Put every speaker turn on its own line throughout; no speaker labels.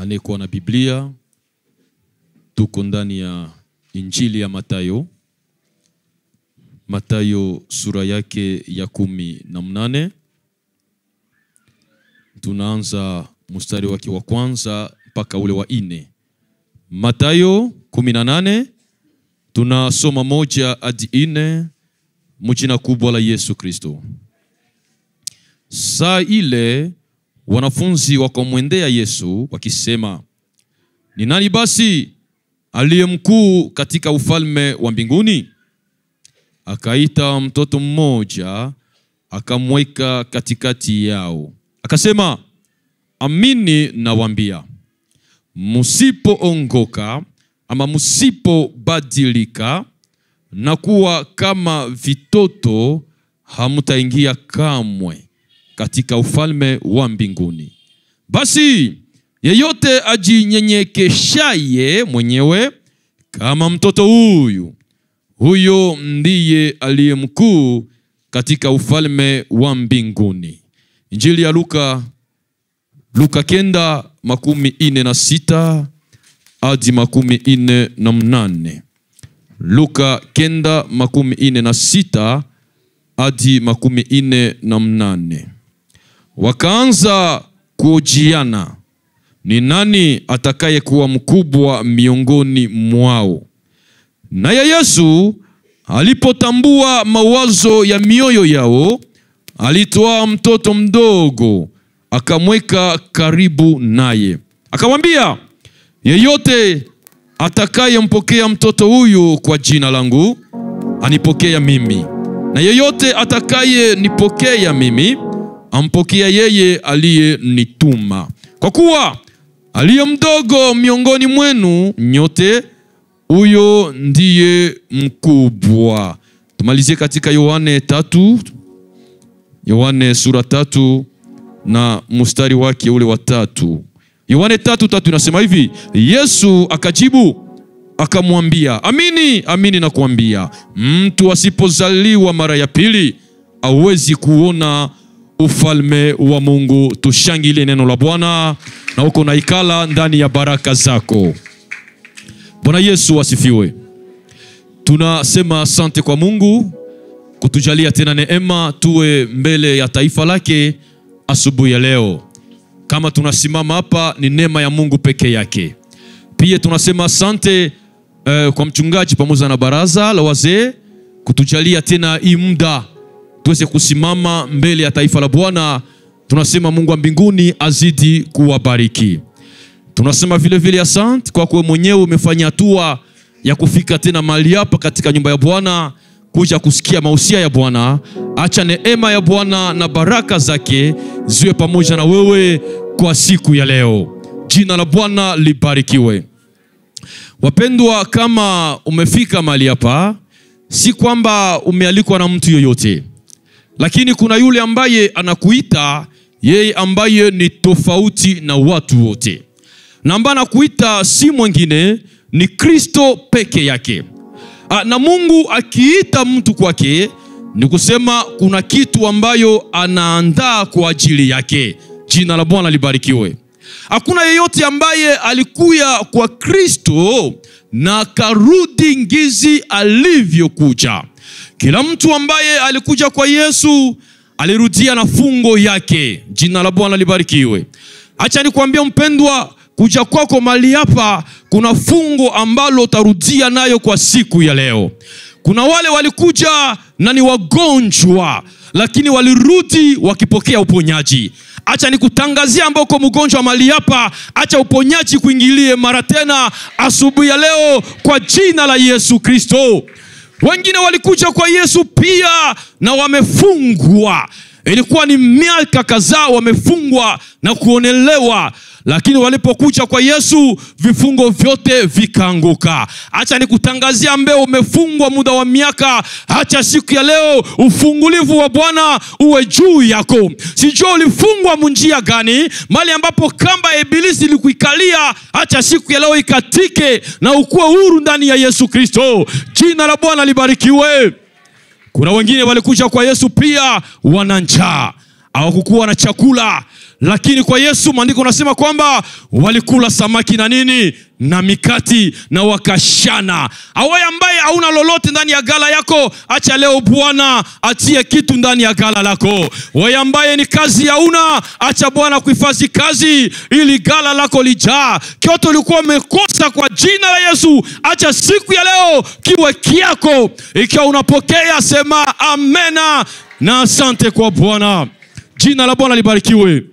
anayekuwa na Biblia, tuko ndani ya Injili ya Mathayo. Mathayo sura yake ya 18. Tunaanza mstari wake wa kwanza mpaka ule wa 4. Mathayo 18, tunasoma 1 hadi 4, mjina kubwa la Yesu Kristo. Saa ile wanafunzi wakamwendea Yesu wakisema, ni nani basi aliye mkuu katika ufalme wa mbinguni? Akaita mtoto mmoja, akamweka katikati yao. Akasema, amini nawaambia, msipoongoka ama msipobadilika na kuwa kama vitoto, hamtaingia kamwe katika ufalme wa mbinguni. Basi yeyote ajinyenyekeshaye mwenyewe kama mtoto huyo ndiye aliye mkuu katika ufalme wa mbinguni. Injili ya Luka 9:46 hadi 48. Luka 9:46 hadi 48. Wakaanza kuhojiana, ni nani atakaye kuwa mkubwa miongoni mwao? Naye Yesu alipotambua mawazo ya mioyo yao, alitoa mtoto mdogo, akamweka karibu naye. Akamwambia, yeyote atakayempokea mtoto huyu kwa jina langu, anipokea mimi. Na yeyote atakaye nipokea mimi, ampokea yeye aliyenituma. Kwa kuwa aliye mdogo miongoni mwenu nyote, huyo ndiye mkubwa. Tumalizie katika Yohane 3. Yohane sura 3 na mstari wake ule wa 3. Yohane 3:3 inasema hivi, Yesu akajibu akamwambia, amini amini nakuambia, mtu asipozaliwa mara ya pili hawezi kuona ufalme wa Mungu. Tushangilie neno la Bwana, na uko na ikala ndani ya baraka zako. Bwana Yesu asifiwe. Tunasema asante kwa Mungu kutujalia tena neema tuwe mbele ya taifa lake asubuhi ya leo. Kama tunasimama hapa ni neema ya Mungu peke yake. Pia tunasema asante kwa mchungaji pamoja na baraza la wazee kutujalia tena hii muda tuweze kusimama mbele ya taifa la Bwana. Tunasema Mungu wa mbinguni azidi kuwabariki. Tunasema vile vile asante kwa kuwa mwenyewe umefanya hatua ya kufika tena mahali hapa katika nyumba ya Bwana, kuja kusikia mausia ya Bwana. Acha neema ya Bwana na baraka zake ziwe pamoja na wewe kwa siku ya leo. Jina la Bwana libarikiwe. Wapendwa, kama umefika mahali hapa, si kwamba umealikwa na mtu yoyote, lakini kuna yule ambaye anakuita, yeye ambaye ni tofauti na watu wote. Na ambaye anakuita si mwingine, ni Kristo peke yake. Na Mungu akiita mtu kwake, ni kusema kuna kitu ambayo anaandaa kwa ajili yake. Jina la Bwana libarikiwe. Hakuna yeyote ambaye alikuya kwa Kristo na karudi ngizi alivyokuja. Kila mtu ambaye alikuja kwa Yesu alirudia na fungo yake. Jina la Bwana libarikiwe. Acha nikwambie mpendwa, kuja kwako mahali hapa kuna fungo ambalo utarudia nayo kwa siku ya leo. Kuna wale walikuja na ni wagonjwa, lakini walirudi wakipokea uponyaji. Acha nikutangazia ambao uko mgonjwa mahali hapa, acha uponyaji kuingilie mara tena asubuhi ya leo kwa jina la Yesu Kristo. Wengine walikuja kwa Yesu pia na wamefungwa. Ilikuwa ni miaka kadhaa wamefungwa na kuonelewa, lakini walipokuja kwa Yesu vifungo vyote vikaanguka. Acha nikutangazia ambao umefungwa muda wa miaka, acha siku ya leo ufungulivu wa Bwana uwe juu yako. Sijui ulifungwa munjia gani, mali ambapo kamba ya ibilisi ilikuikalia, acha siku ya leo ikatike na ukuwe huru ndani ya Yesu Kristo. Jina la Bwana libarikiwe. Kuna wengine walikuja kwa Yesu pia wana njaa, hawakukuwa na chakula, Lakini kwa Yesu maandiko nasema kwamba walikula samaki na nini? Na mikati na wakashana. Awe ambaye hauna lolote ndani ya gala yako, acha leo Bwana atie kitu ndani ya gala lako. Wewe ambaye ni kazi hauna, acha Bwana kuhifadhi kazi ili gala lako lijaa. Kioto ulikuwa umekosa kwa jina la Yesu, acha siku ya leo kiwe kiako. Ikiwa unapokea sema amena na asante kwa Bwana. Jina la Bwana libarikiwe.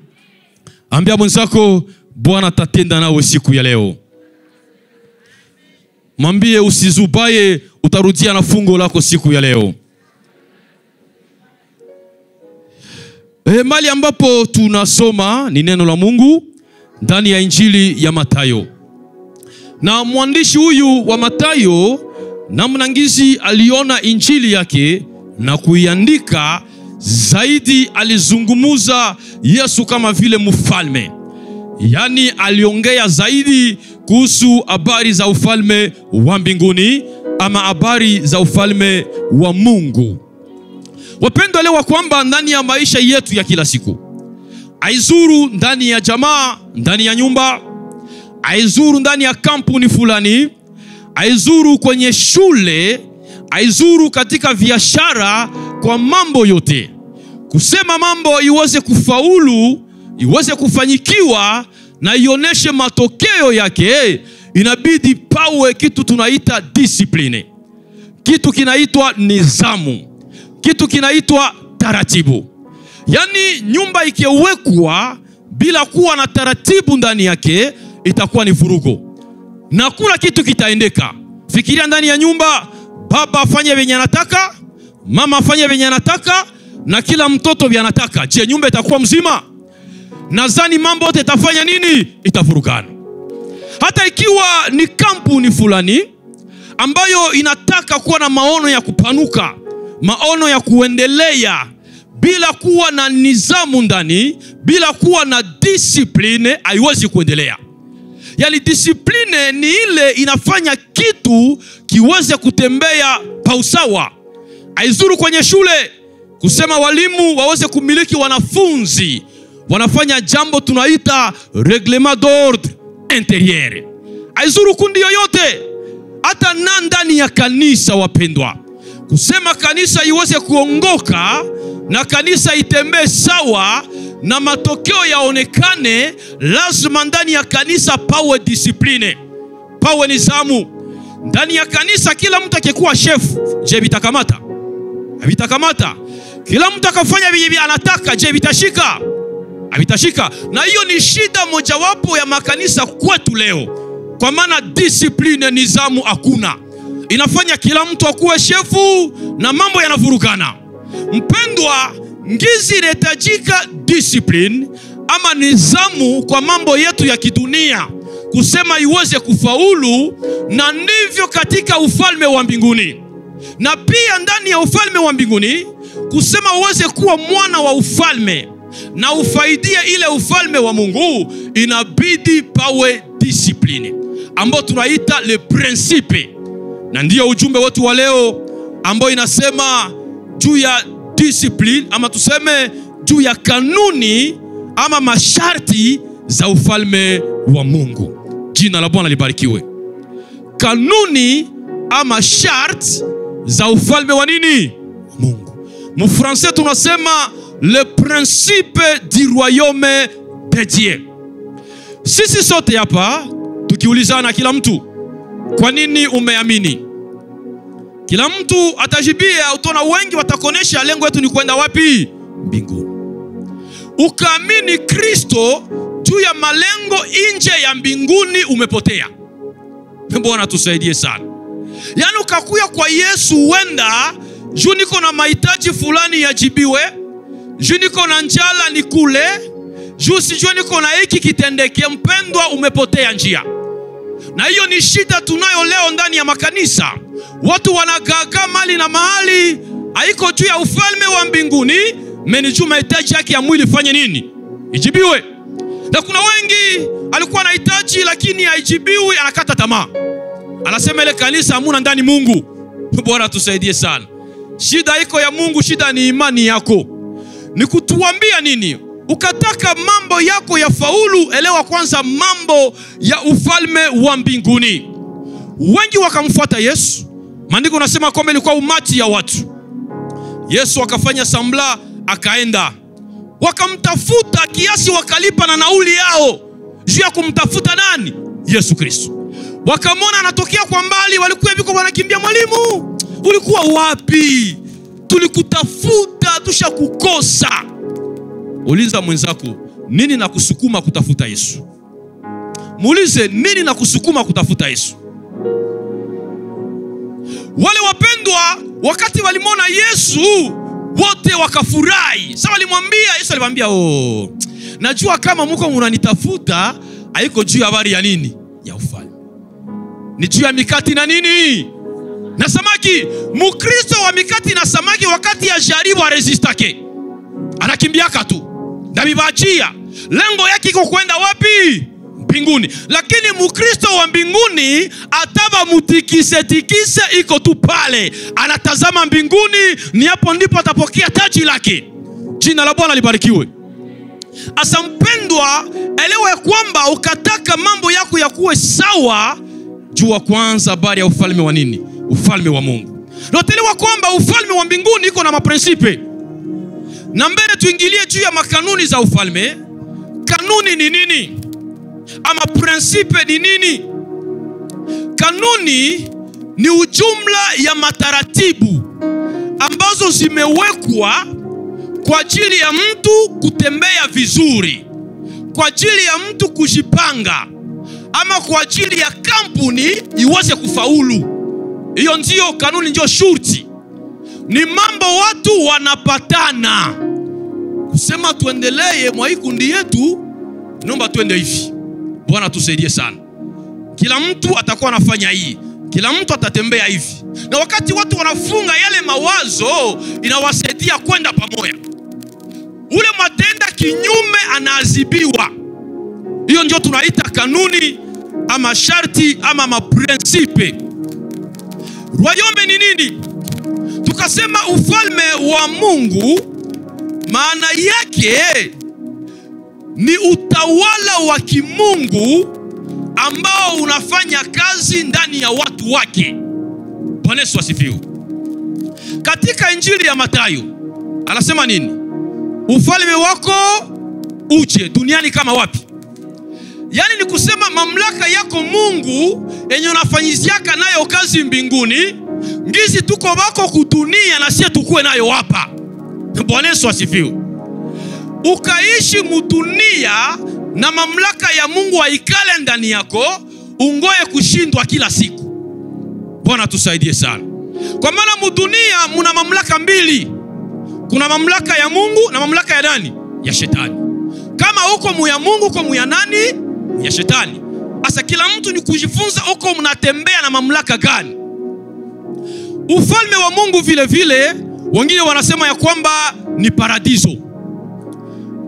Ambia mwenzako Bwana atatenda nawe siku ya leo. Mwambie usizubaye, utarudia na fungo lako siku ya leo. Mali ambapo tunasoma ni neno la Mungu ndani ya Injili ya Mathayo. Na mwandishi huyu wa Mathayo namna ngizi aliona injili yake na kuiandika zaidi, alizungumuza Yesu kama vile mfalme. Yani aliongea zaidi kuhusu habari za ufalme wa mbinguni ama habari za ufalme wa Mungu. Wapendwa, leo kwamba ndani ya maisha yetu ya kila siku, aizuru ndani ya jamaa, ndani ya nyumba, aizuru ndani ya kampuni fulani, aizuru kwenye shule, aizuru katika biashara, kwa mambo yote, kusema mambo iweze kufaulu, iweze kufanyikiwa na ioneshe matokeo yake, inabidi pawe kitu tunaita discipline, kitu kinaitwa nizamu, kitu kinaitwa taratibu. Yani nyumba ikiwekwa bila kuwa na taratibu ndani yake, itakuwa ni vurugo na kula kitu kitaendeka. Fikiria ndani ya nyumba, baba afanye venye anataka, mama afanye venye anataka, na kila mtoto vya anataka. Je, nyumba itakuwa mzima? Nadhani mambo yote itafanya nini? Itavurugana. Hata ikiwa ni kampuni fulani ambayo inataka kuwa na maono ya kupanuka, maono ya kuendelea, bila kuwa na nizamu ndani, bila kuwa na discipline, haiwezi kuendelea. Yani discipline ni ile inafanya kitu kiweze kutembea pa usawa. Aizuru kwenye shule, kusema walimu waweze kumiliki wanafunzi, wanafanya jambo tunaita reglement d'ordre intérieur. Aizuru kundi yoyote, hata ndani ya kanisa wapendwa, kusema kanisa iweze kuongoka na kanisa itembee sawa na matokeo yaonekane, lazima ndani ya kanisa pawe discipline, pawe nizamu. Ndani ya kanisa kila mtu akikuwa chef, je vitakamata? Havitakamata. Kila mtu akafanya vile anataka, je vitashika? Havitashika. Na hiyo ni shida mojawapo ya makanisa kwetu leo, kwa maana discipline, nizamu hakuna. Inafanya kila mtu akuwe shefu na mambo yanavurugana. Mpendwa, ngizi inahitajika discipline ama nizamu kwa mambo yetu ya kidunia, kusema iweze kufaulu, na ndivyo katika ufalme wa mbinguni. Na pia ndani ya ufalme wa mbinguni, kusema uweze kuwa mwana wa ufalme na ufaidie ile ufalme wa Mungu, inabidi pawe discipline ambao tunaita le principe. Na ndio ujumbe wetu wa leo ambao inasema juu ya discipline, ama tuseme juu ya kanuni ama masharti za ufalme wa Mungu. Jina la Bwana libarikiwe. Kanuni ama sharti za ufalme wa nini? Mungu. Mfrançais tunasema le principe du royaume de Dieu. Sisi sote hapa tukiulizana, kila mtu, kwa nini umeamini? Kila mtu atajibia, utaona wengi watakonesha lengo letu ni kwenda wapi? Mbinguni. Ukaamini Kristo juu ya malengo nje ya mbinguni, umepotea. Bwana tusaidie sana. Yani ukakuya kwa Yesu wenda juu niko na mahitaji fulani yajibiwe, juu niko na njala nikule, juu sijua niko na hiki kitendeke. Mpendwa, umepotea njia. Na hiyo ni shida tunayo leo ndani ya makanisa. Watu wanagaga mali na mahali, haiko juu ya ufalme wa mbinguni, meni juu mahitaji yake ya mwili fanye nini? Ijibiwe. Na kuna wengi alikuwa anahitaji lakini haijibiwi, anakata tamaa. Anasema ile kanisa hamuna ndani Mungu. Bwana tusaidie sana. Shida iko ya Mungu, shida ni imani yako. Ni kutuambia nini? ukataka mambo yako ya faulu, elewa kwanza mambo ya ufalme wa mbinguni. Wengi wakamfuata Yesu. Maandiko nasema kwamba ilikuwa umati ya watu. Yesu akafanya sambla, akaenda. Wakamtafuta kiasi wakalipa na nauli yao juu ya kumtafuta nani? Yesu Kristo. Wakamwona anatokea kwa mbali, walikuwa biko wanakimbia, mwalimu, ulikuwa wapi? Tulikutafuta tushakukosa. Uliza mwenzako, nini na kusukuma kutafuta Yesu? Muulize, nini na kusukuma kutafuta Yesu? Wale wapendwa, wakati walimwona Yesu, wote wakafurahi. Sasa walimwambia, Yesu alimwambia, najua kama mko mnanitafuta, haiko juu ya habari ya nini? Ya ufalme. Ni juu ya mikati na nini? Na samaki. Mkristo wa mikati na samaki wakati ya jaribu resistake, anakimbiaka tu. Na bibachia, lengo yake iko kwenda wapi? Mbinguni. Lakini Mkristo wa mbinguni ataba mutikise tikise iko tu pale, anatazama mbinguni, ni hapo ndipo atapokea taji lake. Jina la Bwana libarikiwe. Asa mpendwa, elewa kwamba ukataka mambo yako yakuwe sawa, jua kwanza habari ya ufalme wa nini? Ufalme wa Mungu. Na utelewa kwamba ufalme wa mbinguni iko na maprinsipe. Na mbele tuingilie juu ya makanuni za ufalme. Kanuni ni nini? Ama prinsipe ni nini? Kanuni ni ujumla ya mataratibu ambazo zimewekwa kwa ajili ya mtu kutembea vizuri, kwa ajili ya mtu kujipanga, ama kwa ajili ya kampuni iweze kufaulu. Hiyo ndio kanuni, ndio shurti. Ni mambo watu wanapatana kusema tuendelee mwa hii kundi yetu, naomba tuende hivi. Bwana tusaidie sana. Kila mtu atakuwa anafanya hii, kila mtu atatembea hivi. Na wakati watu wanafunga yale mawazo, inawasaidia kwenda pamoja. Ule matenda kinyume anaadhibiwa. Hiyo ndio tunaita kanuni ama sharti ama maprinsipe. Royaume ni nini? Tukasema ufalme wa Mungu maana yake ni utawala wa kimungu ambao unafanya kazi ndani ya watu wake. Bwana Yesu asifiwe. Katika Injili ya Mathayo anasema nini? Ufalme wako uje duniani kama wapi? Yani ni kusema mamlaka yako Mungu yenye unafanyiziaka nayo kazi mbinguni, ngizi tuko wako kudunia na sie tukue nayo hapa. Bwana Yesu asifiwe. Ukaishi mudunia na mamlaka ya Mungu haikale ndani yako, ungoye kushindwa kila siku. Bwana tusaidie sana. Kwa maana mudunia muna mamlaka mbili. Kuna mamlaka ya Mungu na mamlaka ya nani? Ya shetani. Kama uko mu ya Mungu, uko mu ya nani? Ya shetani. Asa kila mtu ni kujifunza uko mnatembea na mamlaka gani. Ufalme wa Mungu vile vile wengine wanasema ya kwamba ni paradiso.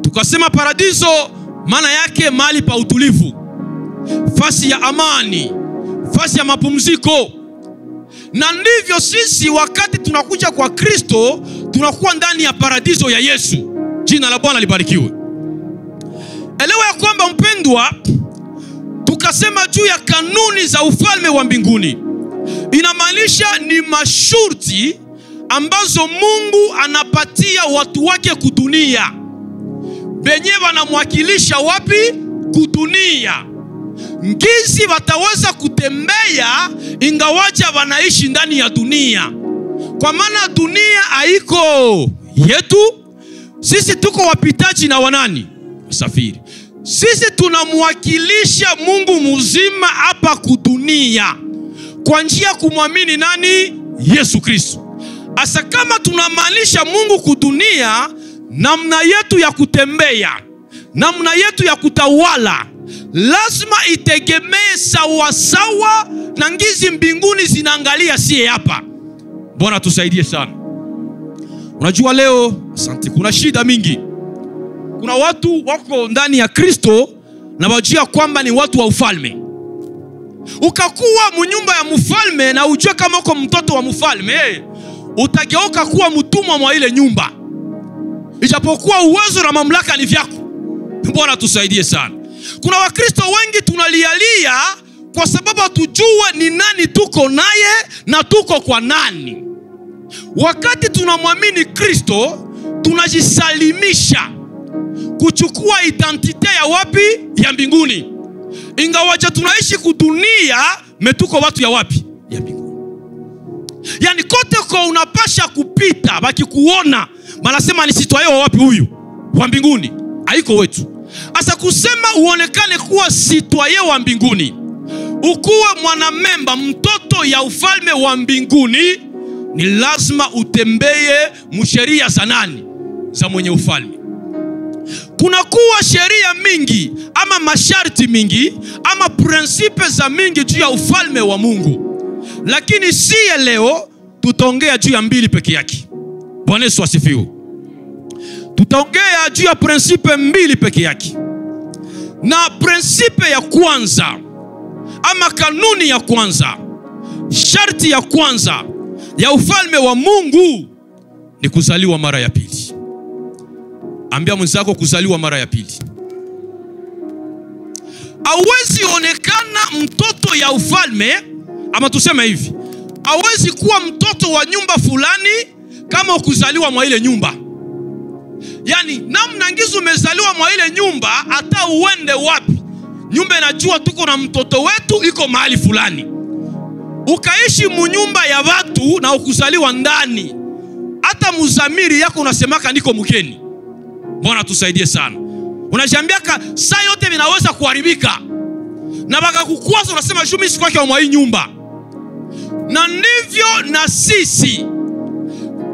Tukasema paradiso maana yake mahali pa utulivu, fasi ya amani, fasi ya mapumziko. Na ndivyo sisi wakati tunakuja kwa Kristo tunakuwa ndani ya paradiso ya Yesu. Jina la Bwana libarikiwe. Elewa ya kwamba mpendwa, tukasema juu ya kanuni za ufalme wa mbinguni, inamaanisha ni mashurti ambazo Mungu anapatia watu wake kudunia. Benye wanamwakilisha wapi? Kudunia. Ngizi wataweza kutembea ingawaja wanaishi ndani ya dunia. Kwa maana dunia haiko yetu. Sisi tuko wapitaji na wanani? Wasafiri. Sisi tunamwakilisha Mungu mzima hapa kudunia kwa njia kumwamini nani? Yesu Kristo. Asa kama tunamaanisha Mungu kudunia, namna yetu ya kutembea, namna yetu ya kutawala lazima itegemee sawa sawa na ngizi mbinguni zinaangalia sie hapa. Bwana tusaidie sana. Unajua leo, asante, kuna shida mingi. Kuna watu wako ndani ya Kristo na wajua kwamba ni watu wa ufalme. Ukakuwa mnyumba ya mfalme na ujue kama uko mtoto wa mfalme, utageuka kuwa mtumwa mwa ile nyumba. ijapokuwa uwezo na mamlaka ni vyako. Bwana tusaidie sana. Kuna Wakristo wengi tunalialia kwa sababu hatujue ni nani tuko naye na tuko kwa nani. Wakati tunamwamini Kristo, tunajisalimisha kuchukua identite ya wapi? Ya mbinguni. Ingawaje tunaishi kudunia, metuko watu ya wapi? Ya mbinguni. Yani kote kwa unapasha kupita, baki kuona, manasema ni citoyen wa wapi huyu? Wa mbinguni. Haiko wetu. Asa kusema uonekane kuwa citoyen wa mbinguni, ukuwe mwanamemba, mtoto ya ufalme wa mbinguni, ni lazima utembeye msheria za nani? Za mwenye ufalme. Kuna kuwa sheria mingi ama masharti mingi ama prinsipe za mingi juu ya ufalme wa Mungu, lakini siye leo tutaongea juu ya mbili peke yake. Bwana Yesu asifiwe. Tutaongea juu ya prinsipe mbili peke yake. Na prinsipe ya kwanza ama kanuni ya kwanza, sharti ya kwanza ya ufalme wa Mungu ni kuzaliwa mara ya pili. Ambia mwenzako kuzaliwa mara ya pili. Hawezi onekana mtoto ya ufalme, ama tuseme hivi, hawezi kuwa mtoto wa nyumba fulani kama ukuzaliwa mwa ile nyumba. Yani namna ngizu umezaliwa mwa ile nyumba, hata uende wapi, nyumba inajua tuko na mtoto wetu iko mahali fulani. Ukaishi munyumba ya watu na ukuzaliwa ndani, hata muzamiri yako unasemaka niko mgeni. Bwana tusaidie sana. Unajambiaka saa yote vinaweza kuharibika, na baka kukwaza unasema shumi siku yake mwa hii nyumba. Na ndivyo na sisi,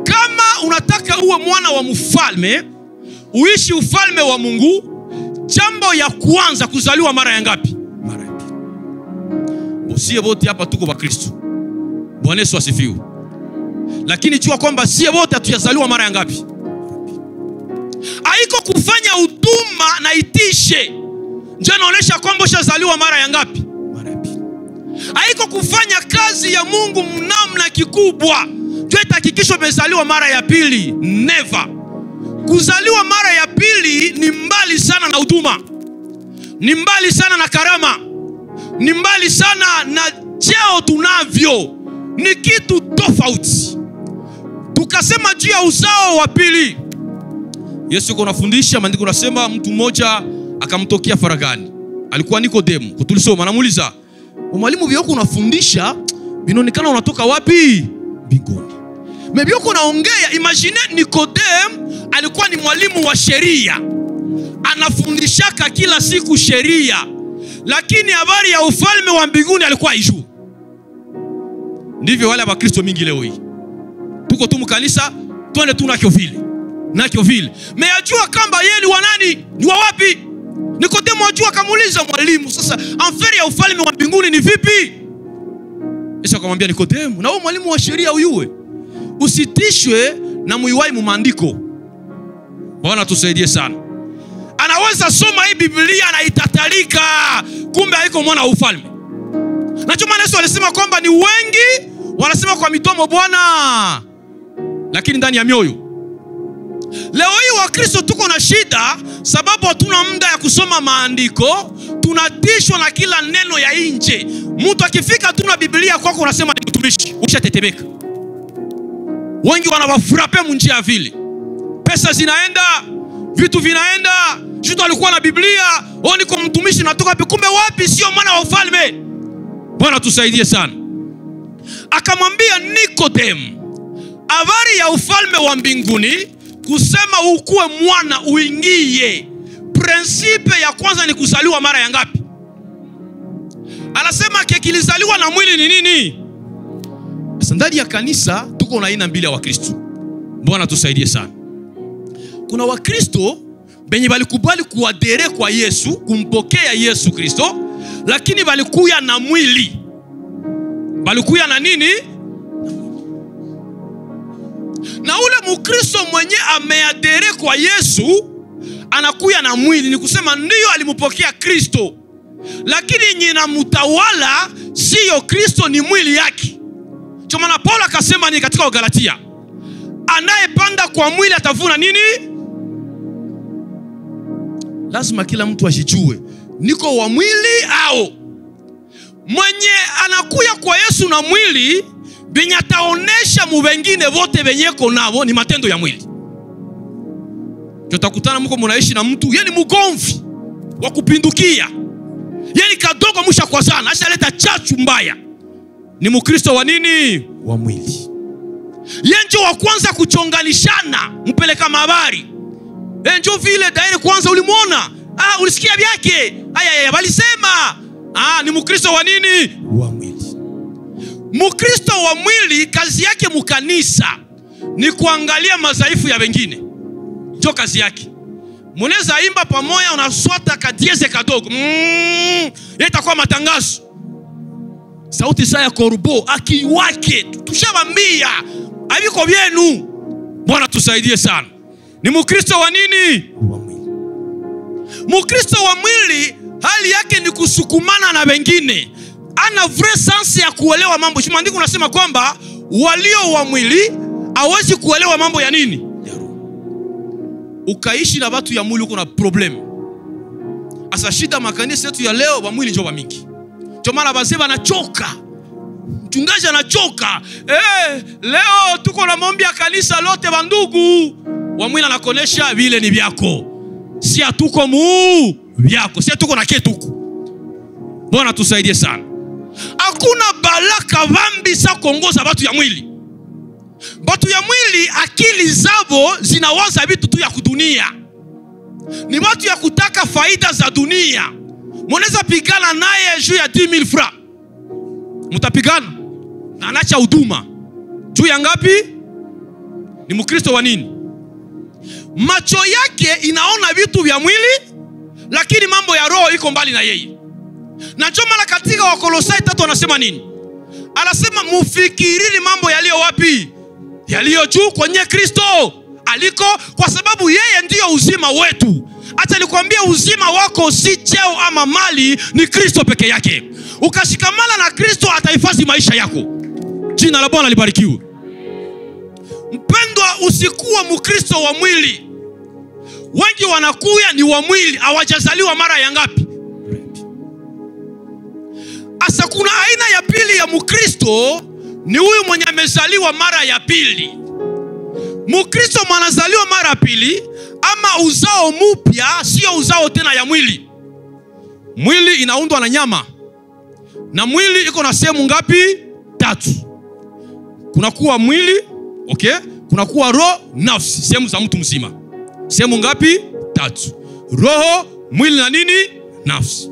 kama unataka uwe mwana wa mfalme, uishi ufalme wa Mungu, jambo ya kwanza kuzaliwa mara ya ngapi? Mara ya pili. Usiye wote hapa tuko wa Kristo. Bwana Yesu asifiwe. Lakini jua kwamba siye wote hatujazaliwa mara ya ngapi? Haiko kufanya huduma na itishe ndio inaonyesha kwamba ushazaliwa mara ya ngapi? Mara ya pili. Haiko kufanya kazi ya Mungu mnamna kikubwa ndio itahakikisha umezaliwa mara ya pili. Never. Kuzaliwa mara ya pili ni mbali sana na huduma, ni mbali sana na karama, ni mbali sana na cheo tunavyo, ni kitu tofauti. Tukasema juu ya uzao wa pili, Yesu kunafundisha, maandiko nasema mtu mmoja akamtokea faragani, alikuwa Nikodemo. Kutulisoma namuuliza, mwalimu vyoko unafundisha vinaonekana unatoka wapi? Mbinguni. Maybe uko naongea, imagine Nikodemo alikuwa ni mwalimu wa sheria, anafundishaka kila siku sheria, lakini habari ya ufalme wa mbinguni alikuwa haijui. Ndivyo wale wa Kristo mingi leo hii, tuko tu mkanisa, twende tu nakyo vile. Meyajua kamba yeye ni wa nani? Ni wa wapi? Nikodemo ajua, kamuuliza mwalimu, sasa aferi ya ufalme wa mbinguni ni vipi? Yesu akamwambia Nikodemo, na wewe mwalimu wa sheria uyue, usitishwe na muiwai mu maandiko. Bwana tusaidie sana. Anaweza soma hii Biblia na itatalika, kumbe haiko mwana wa ufalme. Na chuma Yesu alisema kwamba ni wengi wanasema kwa midomo Bwana, lakini ndani ya mioyo. Leo hii wa Kristo tuko na shida sababu hatuna muda ya kusoma maandiko, tunatishwa na kila neno ya nje. Mtu akifika tu na Biblia kwako unasema ni mtumishi, ushatetemeka. Wengi wanawafurape munjia vile. Pesa zinaenda, vitu vinaenda, juto alikuwa na Biblia, oni kwa mtumishi natoka kumbe wapi? Sio mwana wa ufalme. Bwana tusaidie sana. Akamwambia Nikodemo, habari ya ufalme wa mbinguni, kusema ukuwe mwana uingie, prinsipe ya kwanza ni kuzaliwa mara ya ngapi? Anasema kilizaliwa na mwili ni nini? Ndani ya kanisa tuko na aina mbili ya Wakristo. Bwana tusaidie sana. Kuna Wakristo benye balikubali kuadere kwa Yesu, kumpokea Yesu Kristo, lakini balikuya na mwili. Balikuya na nini? Na ule Mkristo mwenye ameadere kwa Yesu anakuya na mwili, ni kusema ndio alimpokea Kristo, lakini nyina mutawala sio Kristo, ni mwili yake. Chomana Paulo akasema ni katika Galatia, anayepanda kwa mwili atavuna nini?
lazima kila mtu ajijue, niko wa mwili au mwenye anakuya kwa Yesu na mwili, benye ataonesha mubengine vote benyeko nabo ni matendo ya mwili. Tutakutana mko mnaishi na mtu yeye ni mugomvi wa kupindukia, yeye ni kadogo musha kwa sana, ashaleta chachu mbaya, ni Mkristo wa nini? Wa mwili. Yeye ndio wa kwanza kuchonganishana, mpeleka habari. Yeye ndio vile daire kwanza ulimuona, ulisikia vyake, walisema, ni Mkristo wa nini? Wa mwili. Mkristo wa mwili kazi yake mukanisa ni kuangalia madhaifu ya wengine. Ndio kazi yake. Munaweza imba pamoja, unaswata kadieze kadogo, itakuwa matangazo. Sauti saa ya korubo akiwake, tushamwambia abiko byenu. Bwana tusaidie sana. Ni Mkristo wa nini? Wa mwili. Mkristo wa mwili hali yake ni kusukumana na wengine. Ana vrai sense ya kuelewa mambo. Maandiko unasema kwamba walio wa mwili hawezi kuelewa mambo ya nini? Ya roho. Ukaishi na watu ya mwili uko na problem. Asa shida makanisa yetu ya leo wa mwili ndio wa mingi. Ndio maana wazee wanachoka. Mchungaji anachoka. Leo tuko na maombi ya kanisa lote bandugu. Wa mwili anakonesha vile ni vyako. Si hatuko vyako. Si hatuko na ketuko. Bwana tusaidie sana. Hakuna baraka vambi sa kuongoza watu ya mwili. Watu ya mwili akili zabo zinawaza vitu tu ya kudunia. Ni watu ya kutaka faida za dunia. Mnaweza pigana naye juu ya 10,000 francs. Mtapigana na anacha huduma. Juu ya ngapi? Ni Mkristo wa nini? Macho yake inaona vitu vya mwili, lakini mambo ya roho iko mbali na yeye. Na ndio maana katika Wakolosai 3 anasema nini? Anasema mufikirini mambo yaliyo wapi? Yaliyo juu kwenye Kristo aliko, kwa sababu yeye ndiyo uzima wetu. Hata nilikwambia uzima wako si cheo ama mali, ni Kristo peke yake. Ukashikamana na Kristo atahifadhi maisha yako. Jina la Bwana libarikiwe. Mpendwa, usikuwa Mkristo wa mwili. Wengi wanakuya ni wa mwili, hawajazaliwa mara ya ngapi? Asa kuna aina ya pili ya Mkristo, ni huyu mwenye amezaliwa mara ya pili. Mkristo mwanazaliwa mara ya pili ama uzao mpya, sio uzao tena ya mwili. Mwili inaundwa na nyama. Na mwili iko na sehemu ngapi? 3. Kuna kuwa mwili, okay? Kuna kuwa roho, nafsi, sehemu za mtu mzima. Sehemu ngapi? 3. Roho, mwili na nini? Nafsi.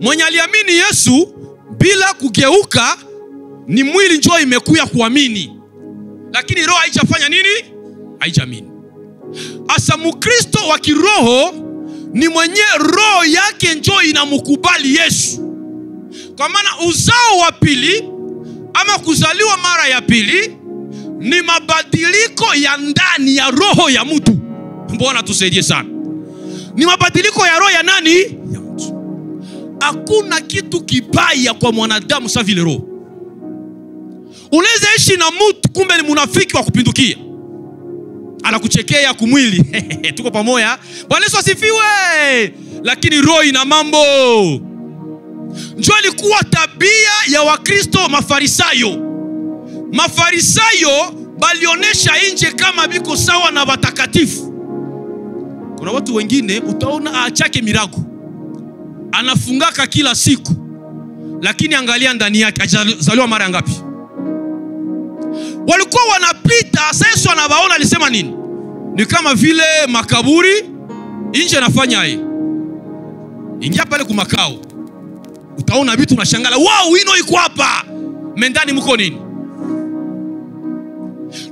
Mwenye aliamini Yesu bila kugeuka, ni mwili njoo imekuya kuamini, lakini roho haijafanya nini? Haijamini. Asa Mkristo wa kiroho ni mwenye roho yake njoo inamkubali Yesu. Kwa maana uzao wa pili ama kuzaliwa mara ya pili ni mabadiliko ya ndani ya roho ya mtu. Bwana tusaidie sana. Ni mabadiliko ya roho ya nani? Ya mtu. Hakuna kitu kibaya kwa mwanadamu sa vile roho. Unaweza ishi na mtu kumbe ni munafiki wa kupindukia, anakuchekea kumwili. Tuko pamoja. Bwana Yesu asifiwe. Lakini roho ina mambo. Njoo ilikuwa tabia ya Wakristo Mafarisayo. Mafarisayo balionesha nje kama biko sawa na watakatifu. Kuna watu wengine utaona aachake mirago, anafungaka kila siku, lakini angalia ndani yake ajazaliwa mara ngapi? Walikuwa wanapita, Yesu anawaona, alisema nini? Ni kama vile makaburi nje anafanya hii. Ingia pale kumakao, utaona vitu unashangala, wow, ino iko hapa. Mendani mko nini?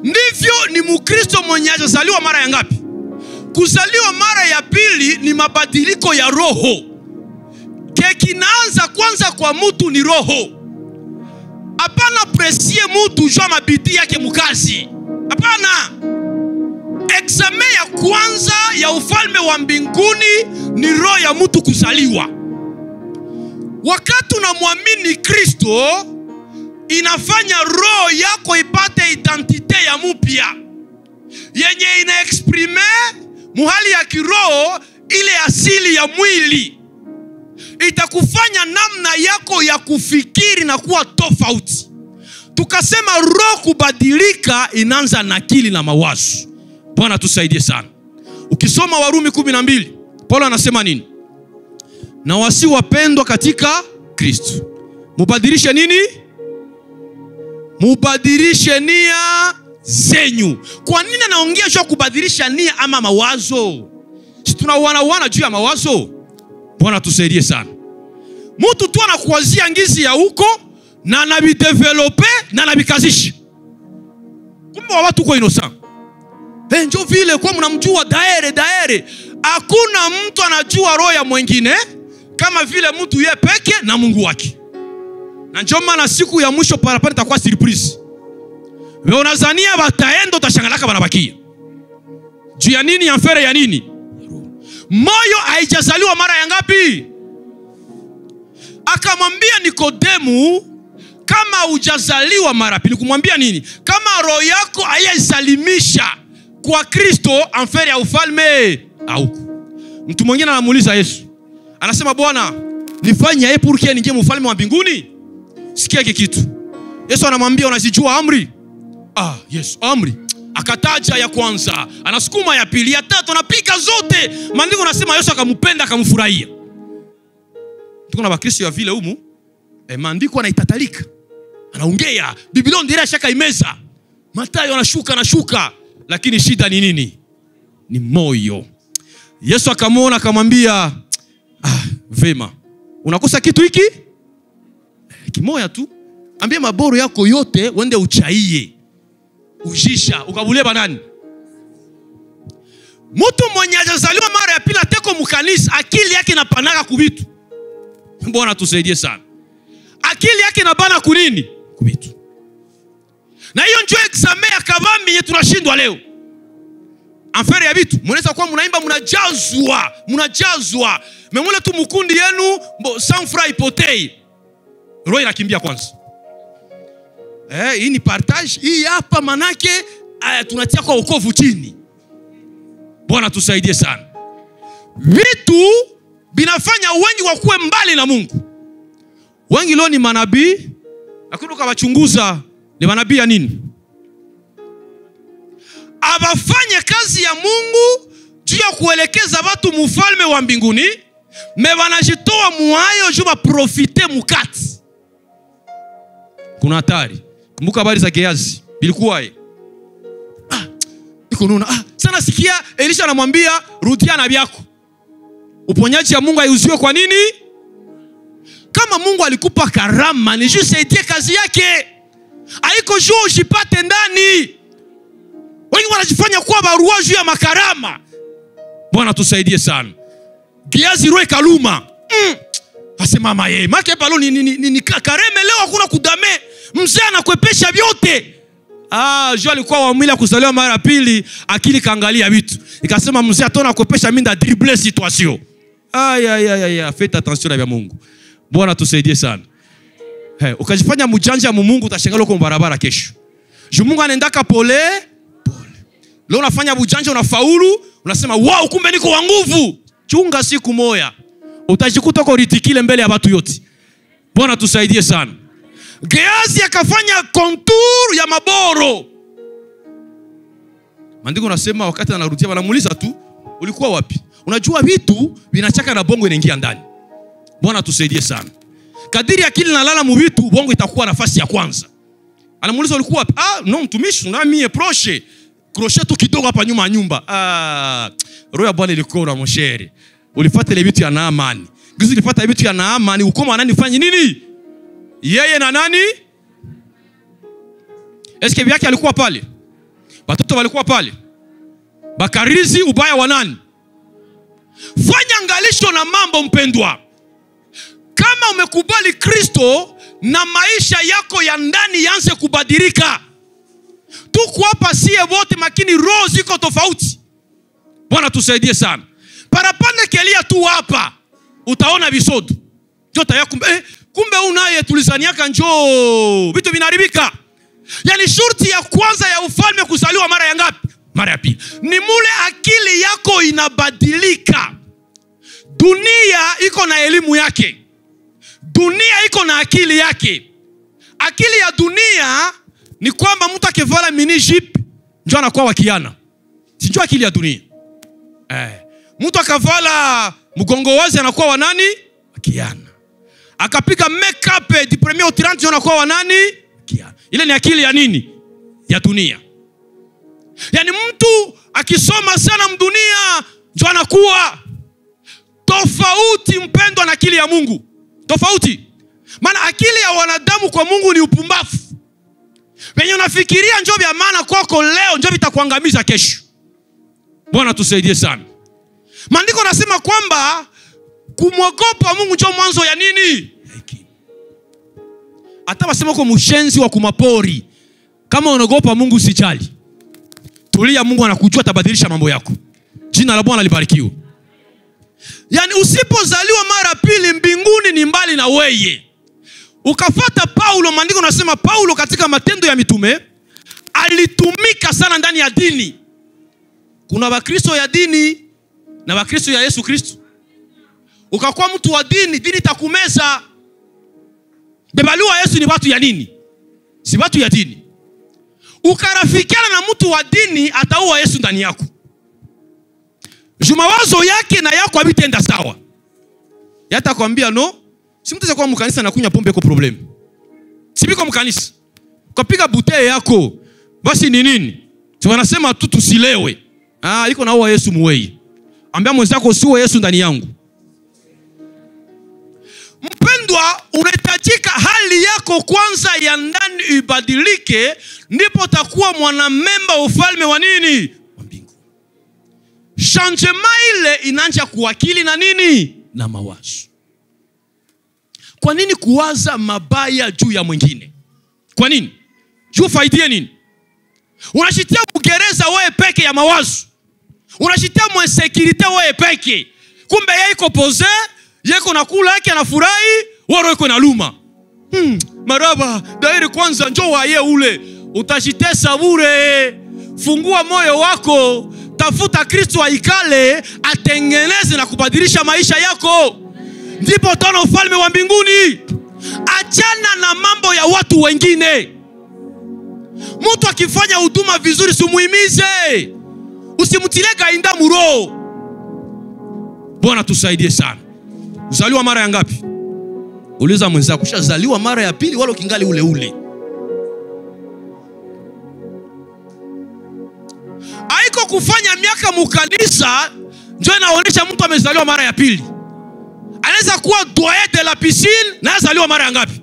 Ndivyo ni Mkristo mwenye ajazaliwa mara ya ngapi? Kuzaliwa mara ya pili ni mabadiliko ya roho. Kinaanza kwanza kwa mtu ni roho. Hapana presie mtu jua mabidi yake mukazi. Hapana. Examen ya kwanza ya ufalme wa mbinguni ni roho ya mtu kuzaliwa. Wakati unamwamini Kristo, inafanya roho yako ipate identite ya mpya yenye ina exprime muhali ya kiroho ile asili ya mwili, itakufanya namna yako ya kufikiri na kuwa tofauti. Tukasema roho kubadilika inaanza na akili na mawazo. Bwana tusaidie sana. Ukisoma Warumi 12, Paulo anasema nini? Na wasi wapendwa katika Kristo, mubadilishe nini? Mubadilishe nia zenyu. Kwa nini naongea juu kubadilisha nia ama mawazo? Si tunawana juu ya mawazo? Bwana tusaidie sana. Mtu tu anakuwazia ngizi ya huko na anabidevelope na anabikazisha. Kumbe watu kwa innocent. Njo vile kwa mnamjua daere. Hakuna mtu anajua roho ya mwingine kama vile mtu yeye peke na Mungu wake. Na ndio maana siku ya mwisho parapanda itakuwa surprise. Wewe unazania bataenda utashangalaka banabakia. Juu ya nini? Afere ya nini? Moyo haijazaliwa mara ya ngapi? Akamwambia Nikodemu, kama hujazaliwa mara pili, kumwambia nini? Kama roho yako haijasalimisha kwa Kristo, afere ya ufalme hauko. Mtu mwingine anamuuliza Yesu, anasema Bwana, nifanye aje pour ningie mfalme wa mbinguni? Sikia kitu. Yesu anamwambia unazijua amri? Yes, amri. Akataja ya kwanza, anasukuma ya pili, ya tatu, anapiga zote. Maandiko nasema Yesu akampenda akamfurahia. Tuko na Bakristo ya vile humu, maandiko anaitatalika. Anaongea, Biblia ndio shaka imeza. Mathayo anashuka, lakini shida ni nini? Ni moyo. Yesu akamwona akamwambia, vema. Unakosa kitu hiki? Kimoya tu. Ambia maboro yako yote wende uchaie. Ujisha, ukabulie banani? Mtu mwenye hajazaliwa mara ya pili ateko mkanisa, akili yake inapanaka kubitu. Bwana tusaidie sana. Akili yake inabana kunini? Kubitu. Na hiyo njoo examen ya kabambi yetu tunashindwa leo. Afere ya bitu, mnaweza kuwa mnaimba mnajazwa. Memule tu mkundi yenu sans fra ipotei. Roho inakimbia kwanza. Hii ni partage. Hii hapa manake tunatia kwa wokovu chini. Bwana tusaidie sana. Vitu binafanya wengi wakuwe mbali na Mungu. Wengi leo ni manabii, lakini ukawachunguza ni manabii ya nini? Abafanye kazi ya Mungu juu ya kuelekeza watu mfalme wa mbinguni, me wanajitoa muayo juu baprofite mukati. Kuna hatari. Kumbuka habari za Gehazi. Bilikuwaje? Niko naona sana sikia Elisha anamwambia rudia na byako. Uponyaji ya Mungu haiuziwe kwa nini? Kama Mungu alikupa karama, ni juu saidie kazi yake. Haiko juu ujipate ndani. Wengi wanajifanya kuwa barua juu ya makarama. Bwana tusaidie sana. Gehazi roe kaluma. Asema maye, make palo ni kareme leo hakuna kudame. Mzee anakwepesha vyote. Jua alikuwa wa mwili kuzaliwa mara pili, akili kaangalia vitu. Ikasema mzee atona kwepesha minda dribble situation. Faites attention na Mungu. Bwana tusaidie sana. Ukajifanya mjanja mu Mungu utashangaa kwa barabara kesho. Mungu anaendaka pole. Leo unafanya bujanja unafaulu, unasema wow kumbe niko wa nguvu. Chunga siku moja utajikuta kwa ritikile mbele ya watu yote. Bwana tusaidie sana. Gehazi akafanya contour ya maboro. Maandiko nasema wakati anarudia wanamuuliza tu, ulikuwa wapi? Unajua vitu vinachaka na bongo inaingia ndani. Bwana tusaidie sana. Kadiri akili nalala mu vitu, bongo itakuwa nafasi ya kwanza. Anamuuliza ulikuwa wapi? No mtumishi, na mie proche. Crochet tu kidogo hapa nyuma ya nyumba. Roho ya Bwana ilikuwa na mshere. Ulifuata ile vitu ya Naamani. Gizu ulifuata vitu ya Naamani, ukoma nani ufanye nini? Yeye na nani? Eske biaki alikuwa pale? Watoto walikuwa pale? Bakarizi ubaya wa nani? Fanya angalisho na mambo mpendwa. Kama umekubali Kristo na maisha yako ya ndani yanze kubadilika. Tuko hapa sie wote makini roho ziko tofauti. Bwana tusaidie sana. Parapande kelia tu hapa utaona visodo. Jota ya kumbe unaye tulizaniaka njoo. Vitu vinaribika. Yani shurti ya kwanza ya ufalme kuzaliwa mara ya ngapi? Mara ya pili. Ni mule akili yako inabadilika. Dunia iko na elimu yake. Dunia iko na akili yake. Akili ya dunia ni kwamba mtu akivala mini jeep ndio anakuwa wakiana. Sijua akili ya dunia. Mtu akavala mgongo wazi anakuwa wa nani? Wakiana. Akapiga make-up di premier au 30 ndio anakuwa wa nani? Wakiana. Ile ni akili ya nini? Ya dunia. Yaani mtu akisoma sana mdunia ndio anakuwa tofauti, mpendwa, na akili ya Mungu. Tofauti. Maana akili ya wanadamu kwa Mungu ni upumbavu. Wenye unafikiria njoo vya maana kwako leo njoo vitakuangamiza kesho. Bwana tusaidie sana. Maandiko nasema kwamba kumwogopa Mungu njoo mwanzo ya nini? Hata wasema kwa mshenzi wa kumapori, kama unaogopa Mungu usijali. Tulia, Mungu anakujua, atabadilisha mambo yako. Jina la Bwana libarikiwe. Yaani usipozaliwa mara pili mbinguni ni mbali na weye. Ukafuata Paulo, maandiko nasema Paulo katika Matendo ya Mitume alitumika sana ndani ya dini. Kuna Wakristo ya dini na Wakristo ya Yesu Kristo. Ukakuwa mtu wa dini, dini itakumeza. Bebaliwa Yesu ni watu ya nini? Si watu ya dini. Ukarafikiana na mtu wa dini, ataua Yesu ndani yako. Mawazo yake na yako havitenda sawa. Yata kwambia no, si mtu kwa mkanisa na kunywa pombe kwa problem. Si biko mkanisa. Ukapiga buteye yako, basi ni nini? Si wanasema tu tusilewe. Iko na uwa Yesu muwei. Ambia mwenzako usiwe Yesu ndani yangu. Mpendwa, unahitajika hali yako kwanza ya ndani ibadilike, ndipo utakuwa mwanamemba wa ufalme wa nini? Wa mbingu. Changement ile inaanza kuakili na nini? Na mawazo. Kwa nini kuwaza mabaya juu ya mwingine? Kwa nini? Juu faidie nini? Unashitia ugereza wewe peke ya mawazo. Unashitia mwesekirite wewe peke. Kumbe yeye iko pose, yeko nakula yake anafurahi, waro yeko na luma. Maraba, dairi kwanza njoo wae ule. Utashitesa bure. Fungua moyo wako, tafuta Kristo aikale, atengeneze na kubadilisha maisha yako. Ndipo utaona ufalme wa mbinguni. Achana na mambo ya watu wengine. Mtu akifanya huduma vizuri simuhimize. Usimtilie gainda muro. Bwana tusaidie sana. Uzaliwa mara ya ngapi? Uliza mwenzako, ushazaliwa mara ya pili wala kingali ule ule? Haiko kufanya miaka mukanisa ndio inaonyesha mtu amezaliwa mara ya pili. Anaweza kuwa doyen de la piscine na azaliwa mara ya ngapi?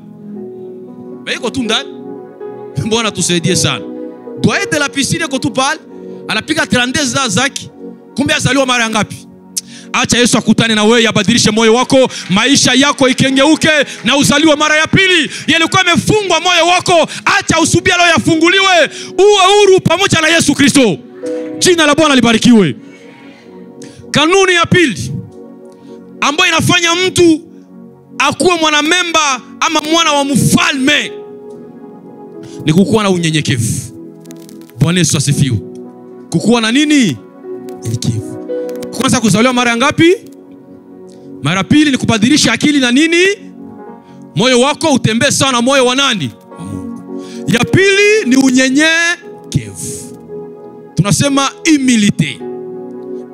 Haiko tu ndani. Bwana tusaidie sana. Doyen de la piscine iko tu pale, anapiga 32 zake, kumbe azaliwa mara ya ngapi? Acha Yesu akutane na wewe, abadilishe moyo wako, maisha yako ikengeuke na uzaliwe mara ya pili. Yalikuwa imefungwa moyo wako, acha usubia leo yafunguliwe, uwe huru pamoja na Yesu Kristo. Jina la Bwana libarikiwe. Kanuni ya pili ambayo inafanya mtu akuwe mwanamemba ama mwana wa mfalme ni kukuwa na unyenyekevu. Bwana Yesu asifiwe. Kukuwa na nini? Unyenyekevu. Kwanza kuzaliwa mara ngapi? Mara pili ni kubadilisha akili na nini? Moyo wako utembee sana moyo wa nani? Wa Mungu. Ya pili ni unyenyekevu. Tunasema humilité.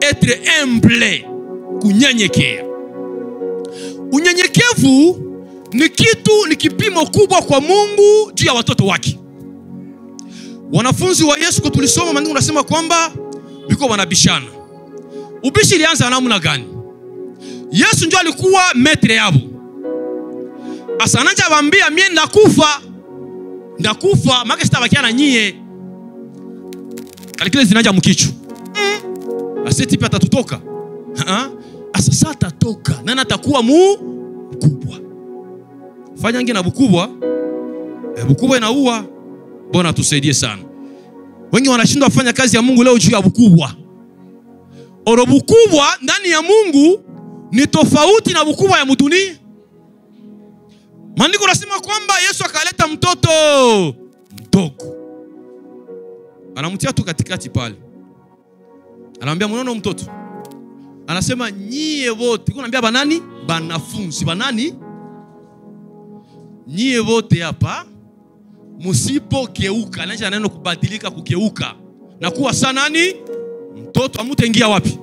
Être humble, kunyenyekea. Unyenyekevu ni kitu, ni kipimo kubwa kwa Mungu juu ya watoto wake. Wanafunzi wa Yesu kwa tulisoma maandiko unasema kwamba biko wanabishana. Ubishi ilianza namna gani? Yesu ndio alikuwa metre yabo. Asananja waambia mimi ndakufa maka sitabakia na nyie. Alikile zinaja mkichu. Aseti pia atatutoka. Sasa atatoka. Nani atakuwa mkubwa? Fanya ngine na bukubwa. Bukubwa inaua. Bwana tusaidie sana. Wengi wanashindwa kufanya kazi ya Mungu leo juu ya bukubwa. Oro bukubwa ndani ya Mungu ni tofauti na bukubwa ya mdunia. Maandiko yanasema kwamba Yesu akaleta mtoto mdogo. Anamtia tu katikati pale. Anamwambia mnono mtoto, Anasema nyie wote, kunaambia banani? Banafunzi. Banani? Nyie wote hapa musipogeuka, anaanza neno kubadilika, kugeuka na kuwa sana nani? Mtoto. Amutaingia wapi?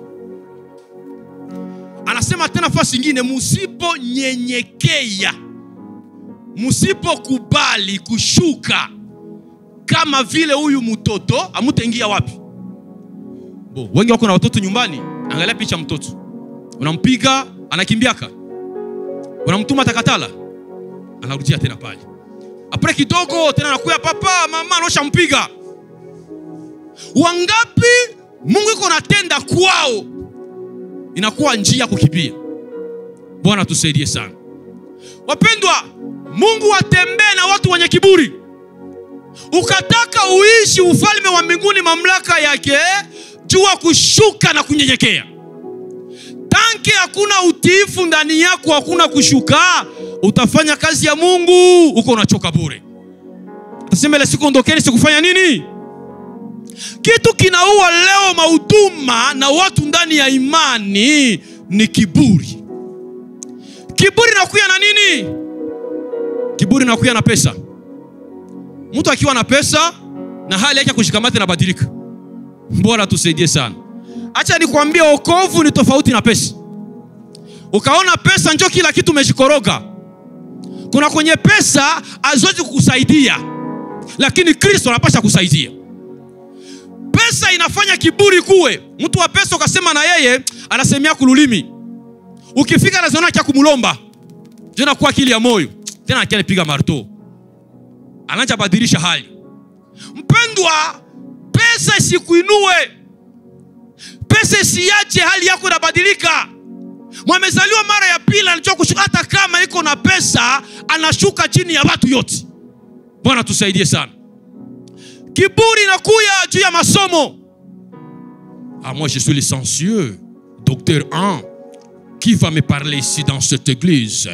Anasema tena fasi nyingine, musiponyenyekea, musipokubali kushuka kama vile huyu mtoto, amutaingia wapi? Wengi wako na watoto nyumbani, angalia picha mtoto. Unampiga, anakimbiaka. Unamtuma takatala, anarudia tena pale. Apre kidogo tena anakuya, papa, mama, anosha mpiga. Wangapi Mungu yuko natenda kwao inakuwa njia kukimbia. Bwana tusaidie sana. Wapendwa, Mungu atembee na watu wenye kiburi. Ukataka uishi ufalme wa mbinguni, mamlaka yake, jua kushuka na kunyenyekea. Tanki hakuna utiifu ndani yako, hakuna kushuka, utafanya kazi ya Mungu uko unachoka bure. Utasema ile siku ondokeni sikufanya nini? Kitu kinaua leo mahuduma na watu ndani ya imani ni kiburi. Kiburi inakuja na nini? Kiburi inakuja na pesa. Mtu akiwa na pesa na hali yake kushikamata na badilika. Bwana tusaidie sana. Acha nikwambie, wokovu ni tofauti na pesa. Ukaona pesa njoo kila kitu umeshikoroga. Kuna kwenye pesa haziwezi kukusaidia, lakini Kristo anapasha kusaidia. Pesa inafanya kiburi kuwe. Mtu wa pesa ukasema na yeye anasemea kululimi. Ukifika anaziona kia kumulomba. Jona kwa akili ya moyo. Tena akia nipiga marto. Anaanza badilisha hali. Mpendwa, pesa isikuinue. Pesa isiache hali yako inabadilika. Mwamezaliwa mara ya pili, anajua kushuka. Hata kama iko na pesa, anashuka chini ya watu yote. Bwana tusaidie sana. Kiburi inakuya juu ya masomo. Ah, moi je suis licencieux, docteur 1. Qui va me parler ici dans cette église?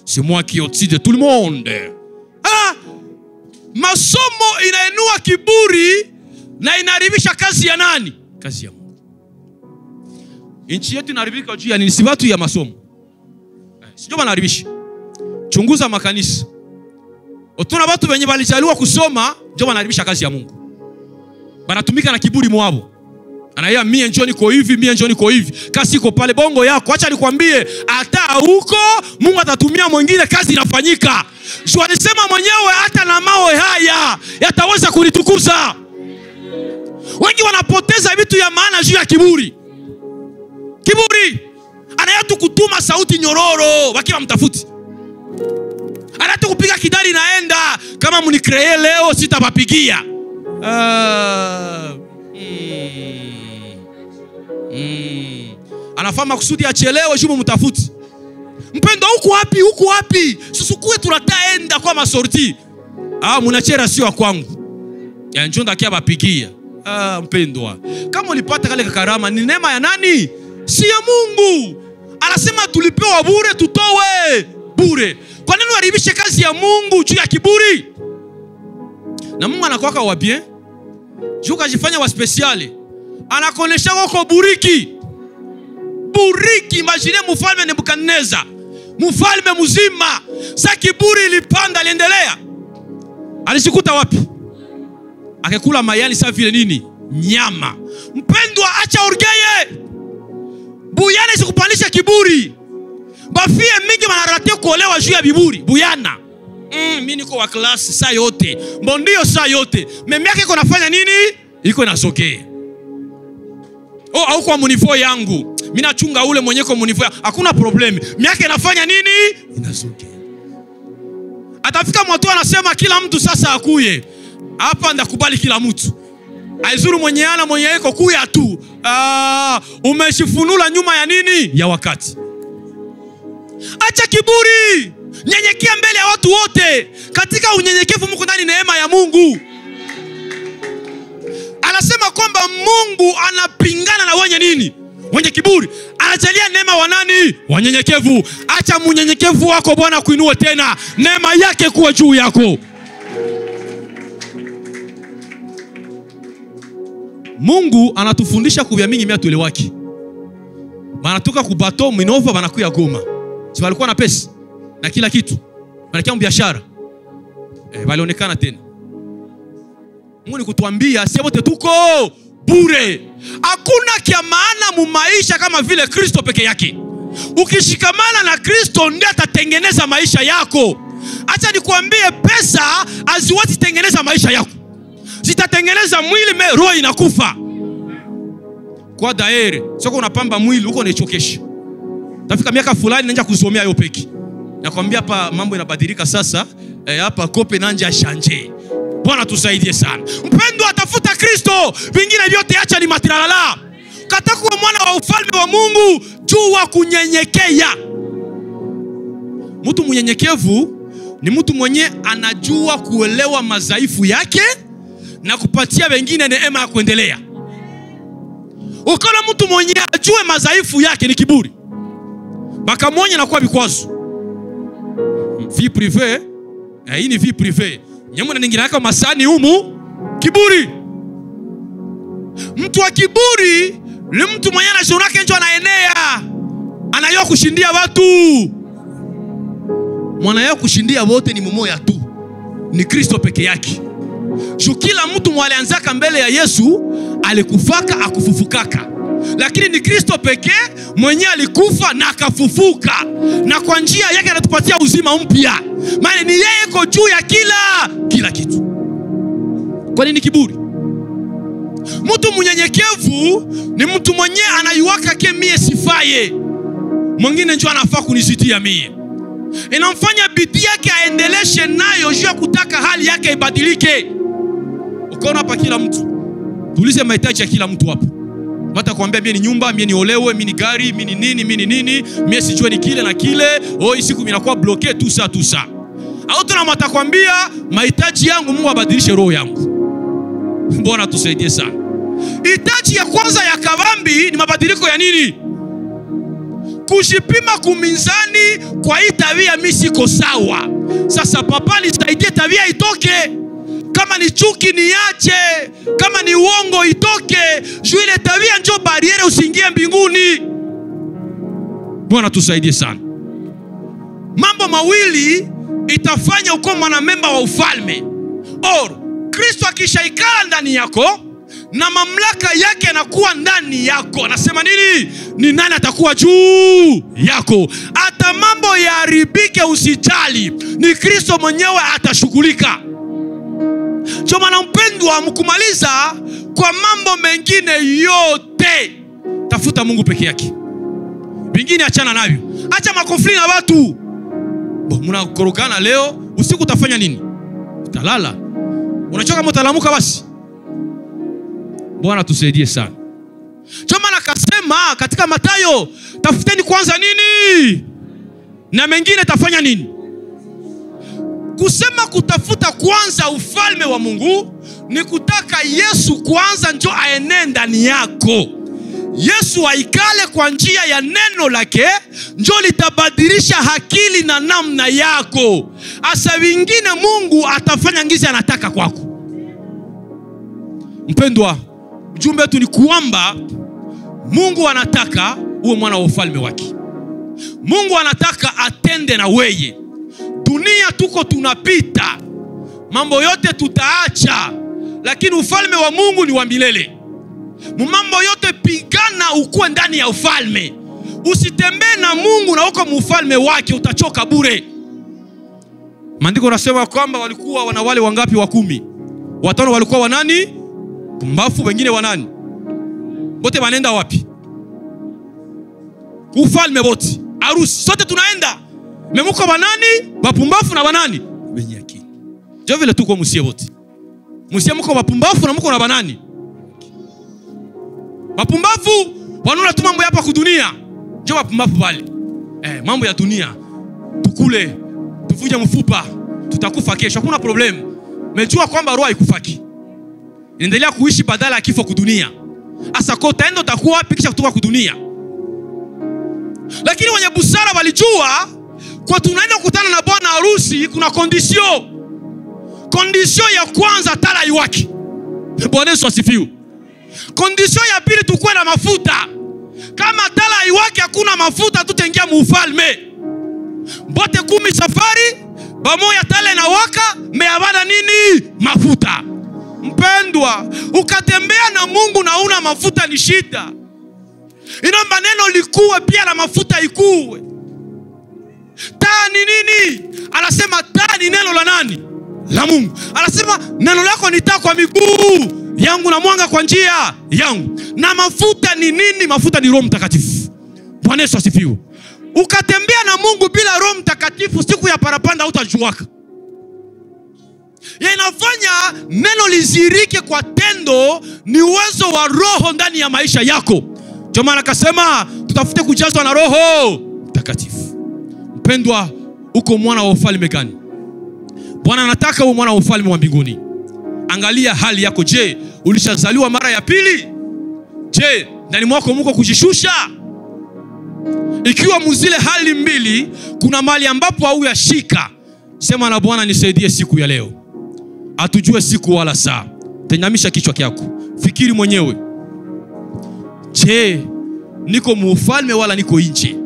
C'est moi qui est au-dessus de tout le monde. Ah, masomo inainua kiburi na inaharibisha kazi ya nani? Kazi ya Mungu. Nchi yetu inaharibika juu ya nini? Si watu ya masomo. Sio wanaharibisha. Chunguza makanisa. Otuna watu wenye walijaliwa kusoma ndio wanaharibisha kazi ya Mungu. Banatumika na kiburi mwao. Anaya mie njoo niko hivi, mie njoo niko hivi. Kasi iko pale bongo yako. Acha nikwambie, hata huko Mungu atatumia mwingine, kazi inafanyika. Sio alisema mwenyewe, hata na mawe haya yataweza kunitukuza. Wengi wanapoteza vitu ya maana juu ya kiburi. Kiburi anayatu kutuma sauti nyororo wakiwa mtafuti. Anatu kupiga kidari naenda, kama mnikree leo sitawapigia. Anafama kusudi achelewe jumu mtafuti. Mpendo huku wapi? Huku wapi? Susukue tunataenda kwa masorti. Munachera sio kwangu. Ya njonda kia bapigia. Mpendwa, kama ulipata kale karama ni neema ya nani? Si ya Mungu. Anasema tulipewa bure, tutowe bure. Kwa nini uharibishe kazi ya Mungu juu ya kiburi? Na Mungu anakuwaka wa bien. Juu kajifanya wa speciali. Anakonesha wako buriki. Buriki, imagine mfalme Nebukadneza. Mfalme mzima. Sa kiburi ilipanda, aliendelea. Alishikuta wapi? Akekula mayani sa vile nini? Nyama. Mpendwa, acha orgeye. Buyana isikupandisha kiburi. Bafie mingi manaratia kuolewa juu ya biburi. Buyana. Mimi niko wa klasi saa yote. Mbondio saa yote. Meme yake iko nafanya nini? Iko inasogea. Au kwa munivyo yangu. Mimi nachunga ule mwenye kwa munivyo. Hakuna problemi. Mimi yake inafanya nini? Inasogea. Atafika mtu anasema kila mtu sasa akuye. Hapa ndakubali kila mtu. Aizuru mwenye ana mwenye iko kuya tu. Umeshifunula nyuma ya nini? Ya wakati. Acha kiburi. Nyenyekea mbele ya watu wote. Katika unyenyekevu Mungu ndani neema ya Mungu. Anasema kwamba Mungu anapingana na wenye nini? Wenye kiburi. Anajalia neema wa nani? Wanyenyekevu. Acha munyenyekevu wako Bwana kuinue tena. Neema yake kuwa juu yako. Mungu anatufundisha kubya mingi mia tuelewaki. Banatoka kubato Minova banakuya Goma. Si walikuwa na pesa na kila kitu. Banakia biashara. Walionekana tena. Mungu ni kutuambia sisi wote tuko bure. Hakuna kia maana mu maisha kama vile Kristo peke yake. Ukishikamana na Kristo ndiye atatengeneza maisha yako. Acha nikwambie, pesa haziwezi tengeneza maisha yako. Zitatengeneza mwili, roho inakufa. Kwa daire, soko unapamba mwili uko unaichokesha. Tafika miaka fulani nanja kuzomea hiyo peki. Nakwambia hapa mambo yanabadilika sasa. Hapa kope nanja shanje. Bwana tusaidie sana. Mpendwa, atafuta Kristo, vingine vyote acha ni matiralala. Kataka kuwa mwana wa ufalme wa Mungu, jua kunyenyekea. Mtu mnyenyekevu ni mtu mwenye anajua kuelewa madhaifu yake na kupatia wengine neema ya kuendelea. Ukiona mtu mwenye ajue madhaifu yake ni kiburi, bakamwonya na kuwa vikwazo. Vie privée, hii ni vie privée. Nyamuna nyingine yako masani humu, kiburi. Mtu wa kiburi ni mtu mwenye anajiona kenjo anaenea. Anayua kushindia watu. Mwanayua kushindia wote ni mmoja tu. Ni Kristo peke yake. Kila mtu mwalianzaka mbele ya Yesu alikufaka akufufukaka. Lakini ni Kristo pekee mwenye alikufa na akafufuka. Na kwa njia yake anatupatia uzima mpya. Maana ni yeye yuko juu ya kila kitu. Kwa nini kiburi? Mtu mnyenyekevu ni mtu mwenye anayuaka ke mie sifaye. Mwingine njoo anafaa kunisitia mie. Inamfanya bidii yake aendeleshe nayo juu ya kutaka hali yake ibadilike. Ukaona hapa kila mtu. Tuulize mahitaji ya kila mtu hapa. Mata kuambia mie ni nyumba, mie ni olewe, mie ni gari, mie ni nini, mie sijue ni kile na kile. Siku mimi nakuwa bloke tu saa. Au tuna mata kuambia mahitaji yangu Mungu abadilishe roho yangu. Bwana tusaidie sana. Hitaji ya kwanza ya kavambi ni mabadiliko ya nini? Kushipima kuminzani kwa hii tabia mimi siko sawa. Sasa papa nisaidie tabia itoke. Kama ni chuki niache, kama ni uongo itoke. Juu ile tabia njoo bariere usiingie mbinguni. Bwana tusaidie sana. Mambo mawili itafanya uko mwanamemba wa ufalme. Kristo akishaikala ndani yako na mamlaka yake yanakuwa ndani yako. Anasema nini? Ni nani atakuwa juu yako? Hata mambo yaharibike usijali. Ni Kristo mwenyewe atashughulika. Choma na mpendwa, mkumaliza kwa mambo mengine yote, tafuta Mungu peke yake. Vingine achana navyo. Acha makonflikti na watu. Mnakorogana leo, usiku utafanya nini? Utalala. Unachoka mtalamuka basi. Bwana tusaidie sana. Choma na kasema katika Mathayo, tafuteni kwanza nini? Na mengine tafanya nini? Kusema kutafuta kwanza ufalme wa Mungu ni kutaka Yesu kwanza njoo aenee ndani yako. Yesu aikale kwa njia ya neno lake, njoo litabadilisha akili na namna yako. Asa vingine Mungu atafanya ngizi anataka kwako. Mpendwa, ujumbe wetu ni kuomba. Mungu anataka uwe mwana wa ufalme wake. Mungu anataka atende na weye. Dunia tuko tunapita, mambo yote tutaacha, lakini ufalme wa Mungu ni wa milele. Mambo yote pigana ukuwe ndani ya ufalme. Usitembee na Mungu na uko mufalme wake, utachoka bure. Maandiko yanasema kwamba walikuwa wana wale wangapi? 10. 5 walikuwa wanani? Pumbafu, wengine wanani? Wote wanaenda wapi? Ufalme wote. Harusi sote tunaenda. Memuko wanani? Wapumbafu na wanani? Wenye akili. Jo vile tuko musie wote. Musie mko wapumbafu na mko na wanani? Wapumbafu wanaona tu mambo hapa kudunia. Jo wapumbafu bali. Mambo ya dunia. Tukule, tuvuje mfupa, tutakufa kesho. Hakuna problem. Mejua kwamba roho haikufaki. Endelea kuishi badala ya kifo kudunia. Asa kwa utaenda utakuwa wapi kisha kutoka kudunia? Lakini wenye busara walijua kwa tunaenda kukutana na bwana harusi kuna condition. Condition ya kwanza tala iwaki. Bwana Yesu asifiwe. Condition ya pili tukue na mafuta. Kama tala haiwake hakuna mafuta tutaingia muufalme. Bote 10 safari, bamoya tala na waka, meabana nini? Mafuta. Mpendwa, ukatembea na Mungu na una mafuta ni shida. Inomba neno likuwe pia na mafuta ikuwe. Taa ni nini? Anasema taa ni neno la nani? La Mungu. Anasema neno lako ni taa kwa miguu yangu na mwanga kwa njia yangu. Na mafuta ni nini? Mafuta ni Roho Mtakatifu. Bwana Yesu asifiwe. Ukatembea na Mungu bila Roho Mtakatifu, siku ya parapanda hutajuaka. Inafanya neno lizirike kwa tendo ni uwezo wa Roho ndani ya maisha yako. Ndio maana akasema tutafute kujazwa na Roho Mtakatifu. Mpendwa, uko mwana wa ufalme gani? Bwana anataka uwe mwana wa ufalme wa mbinguni. Angalia hali yako. Je, ulishazaliwa mara ya pili? Je, ndani mwako mko kujishusha? Ikiwa muzile hali mbili, kuna mali ambapo au yashika, sema na Bwana nisaidie siku ya leo. Atujue siku wala saa. Tenyamisha kichwa chako. Fikiri mwenyewe. Je, niko muufalme wala niko nje?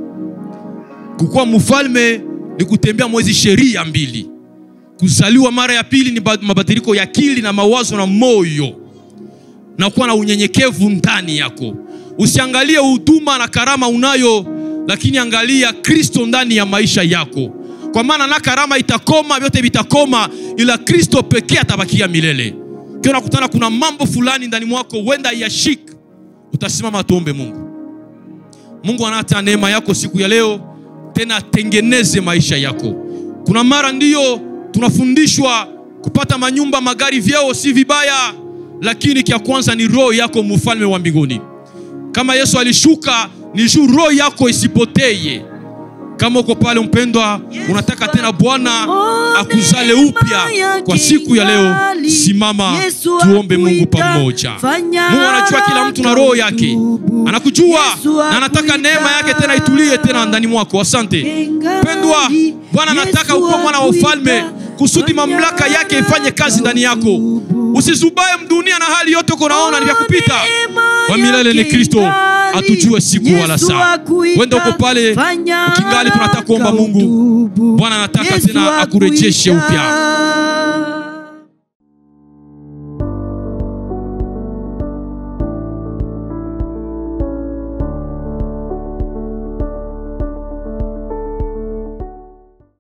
Kukua mufalme ni kutembea mwezi sheria mbili. Kuzaliwa mara ya pili ni mabadiliko ya akili na mawazo na moyo. Na kuwa na unyenyekevu ndani yako. Usiangalie huduma na karama unayo, lakini angalia Kristo ndani ya maisha yako. Kwa maana na karama itakoma, vyote vitakoma, ila Kristo pekee atabakia milele. Kio nakutana kuna mambo fulani ndani mwako wenda yashika, utasimama tuombe Mungu. Mungu anata neema yako siku ya leo, tena tengeneze maisha yako. Kuna mara ndiyo tunafundishwa kupata manyumba, magari, vyeo si vibaya, lakini kia kwanza ni roho yako mfalme wa mbinguni. Kama Yesu alishuka, ni juu roho yako isipoteye. Kama uko pale mpendwa, unataka tena Bwana akuzale upya kwa siku ya leo, simama tuombe Mungu pamoja. Mungu anajua kila mtu na roho yake. Anakujua na anataka neema yake tena itulie tena ndani mwako. Asante. Mpendwa, Bwana anataka uko mwana wa ufalme kusudi mamlaka yake ifanye kazi ndani yako. Usizubaye mdunia na hali yote uko naona ni vya kupita. Wa milele ni Kristo, atujue siku wala saa. Wenda uko pale ukingali tunataka kuomba Mungu. Bwana anataka tena akurejeshe upya.